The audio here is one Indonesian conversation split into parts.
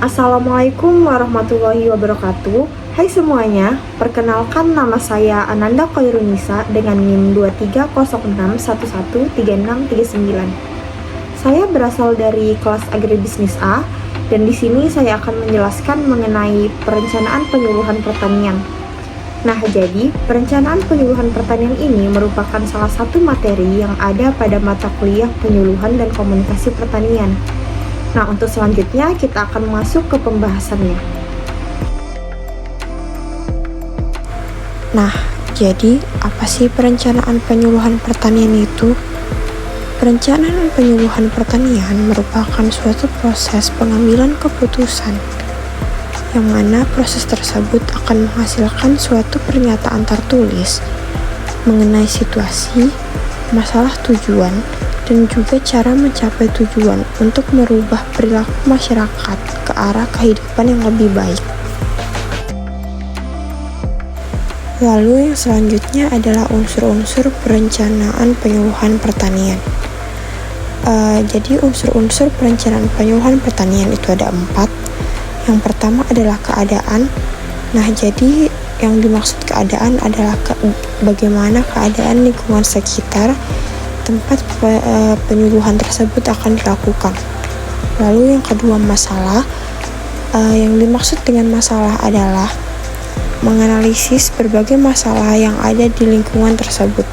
Assalamualaikum warahmatullahi wabarakatuh. Hai semuanya, perkenalkan nama saya Ananda Khairunisa dengan NIM 2306113639. Saya berasal dari kelas Agribisnis A dan di sini saya akan menjelaskan mengenai perencanaan penyuluhan pertanian. Nah, jadi perencanaan penyuluhan pertanian ini merupakan salah satu materi yang ada pada mata kuliah penyuluhan dan komunikasi pertanian. Nah, untuk selanjutnya kita akan masuk ke pembahasannya. Nah, jadi apa sih perencanaan penyuluhan pertanian itu? Perencanaan penyuluhan pertanian merupakan suatu proses pengambilan keputusan, yang mana proses tersebut akan menghasilkan suatu pernyataan tertulis mengenai situasi, masalah tujuan, dan juga cara mencapai tujuan untuk merubah perilaku masyarakat ke arah kehidupan yang lebih baik. Lalu yang selanjutnya adalah unsur-unsur perencanaan penyuluhan pertanian. Jadi unsur-unsur perencanaan penyuluhan pertanian itu ada 4. Yang pertama adalah keadaan. Nah, jadi yang dimaksud keadaan adalah bagaimana keadaan lingkungan sekitar tempat penyuluhan tersebut akan dilakukan. Lalu yang kedua masalah. Yang dimaksud dengan masalah adalah menganalisis berbagai masalah yang ada di lingkungan tersebut.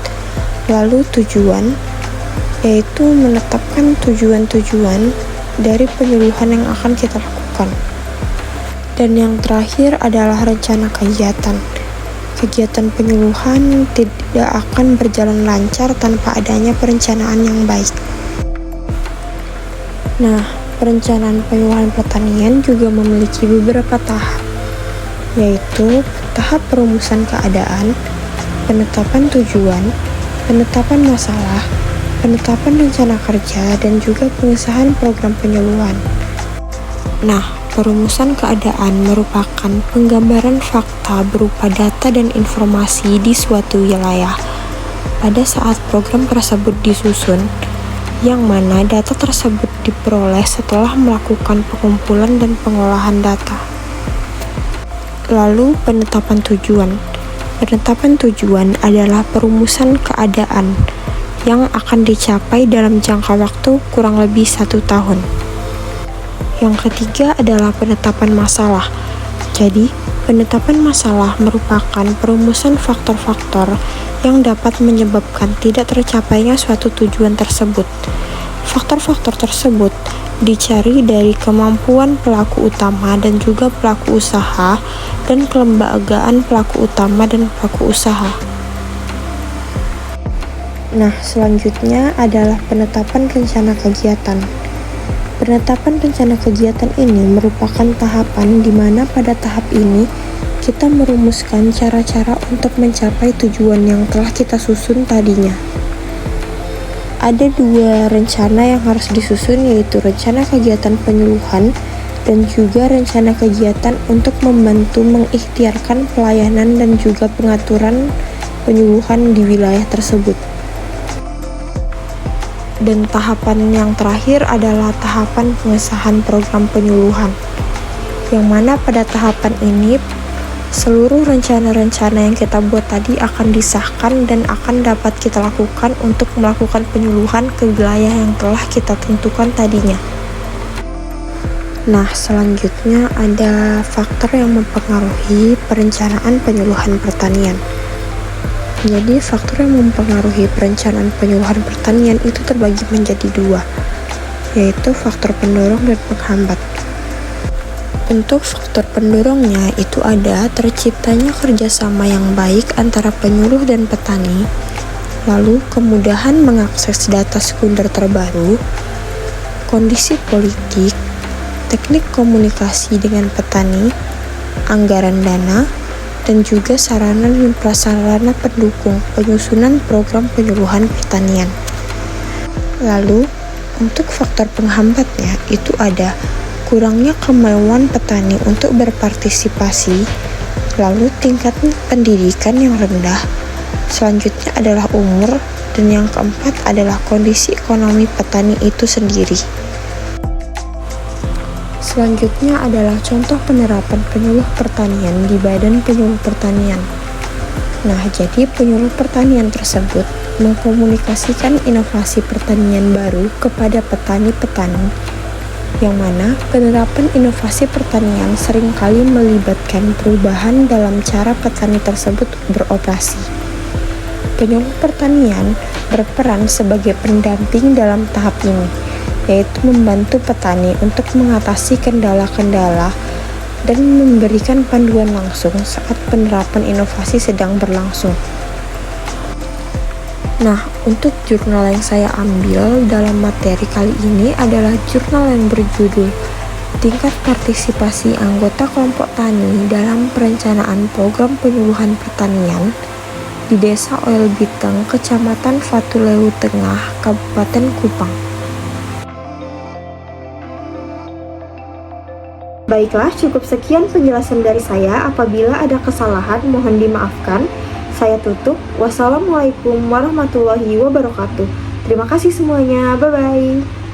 Lalu tujuan, yaitu menetapkan tujuan-tujuan dari penyuluhan yang akan kita lakukan. Dan yang terakhir adalah rencana kegiatan. Kegiatan penyuluhan tidak akan berjalan lancar tanpa adanya perencanaan yang baik. Nah, perencanaan penyuluhan pertanian juga memiliki beberapa tahap, yaitu tahap perumusan keadaan, penetapan tujuan, penetapan masalah, penetapan rencana kerja, dan juga pengesahan program penyuluhan. Nah, perumusan keadaan merupakan penggambaran fakta berupa data dan informasi di suatu wilayah pada saat program tersebut disusun, yang mana data tersebut diperoleh setelah melakukan pengumpulan dan pengolahan data. Lalu penetapan tujuan. Penetapan tujuan adalah perumusan keadaan yang akan dicapai dalam jangka waktu kurang lebih 1 tahun. Yang ketiga adalah penetapan masalah. Jadi, penetapan masalah merupakan perumusan faktor-faktor yang dapat menyebabkan tidak tercapainya suatu tujuan tersebut. Faktor-faktor tersebut dicari dari kemampuan pelaku utama dan juga pelaku usaha, dan kelembagaan pelaku utama dan pelaku usaha. Nah, selanjutnya adalah penetapan rencana kegiatan. Penetapan rencana kegiatan ini merupakan tahapan di mana pada tahap ini kita merumuskan cara-cara untuk mencapai tujuan yang telah kita susun tadinya. Ada 2 rencana yang harus disusun, yaitu rencana kegiatan penyuluhan dan juga rencana kegiatan untuk membantu mengikhtiarkan pelayanan dan juga pengaturan penyuluhan di wilayah tersebut. Dan tahapan yang terakhir adalah tahapan pengesahan program penyuluhan, yang mana pada tahapan ini seluruh rencana-rencana yang kita buat tadi akan disahkan dan akan dapat kita lakukan untuk melakukan penyuluhan ke wilayah yang telah kita tentukan tadinya. Nah, selanjutnya ada faktor yang mempengaruhi perencanaan penyuluhan pertanian. Jadi, faktor yang mempengaruhi perencanaan penyuluhan pertanian itu terbagi menjadi 2, yaitu faktor pendorong dan penghambat. Untuk faktor pendorongnya itu ada terciptanya kerjasama yang baik antara penyuluh dan petani, lalu kemudahan mengakses data sekunder terbaru, kondisi politik, teknik komunikasi dengan petani, anggaran dana, dan juga sarana dan prasarana pendukung penyusunan program penyuluhan pertanian. Lalu, untuk faktor penghambatnya itu ada kurangnya kemauan petani untuk berpartisipasi, lalu tingkat pendidikan yang rendah, selanjutnya adalah umur, dan yang keempat adalah kondisi ekonomi petani itu sendiri. Selanjutnya adalah contoh penerapan penyuluh pertanian di Badan Penyuluh Pertanian. Nah, jadi penyuluh pertanian tersebut mengkomunikasikan inovasi pertanian baru kepada petani-petani, yang mana penerapan inovasi pertanian seringkali melibatkan perubahan dalam cara petani tersebut beroperasi. Penyuluh pertanian berperan sebagai pendamping dalam tahap ini, yaitu membantu petani untuk mengatasi kendala-kendala dan memberikan panduan langsung saat penerapan inovasi sedang berlangsung. Nah, untuk jurnal yang saya ambil dalam materi kali ini adalah jurnal yang berjudul Tingkat Partisipasi Anggota Kelompok Tani dalam Perencanaan Program Penyuluhan Pertanian di Desa Oil Biteng, Kecamatan Fatulewu Tengah, Kabupaten Kupang. Baiklah, cukup sekian penjelasan dari saya. Apabila ada kesalahan, mohon dimaafkan. Saya tutup. Wassalamualaikum warahmatullahi wabarakatuh. Terima kasih semuanya. Bye-bye.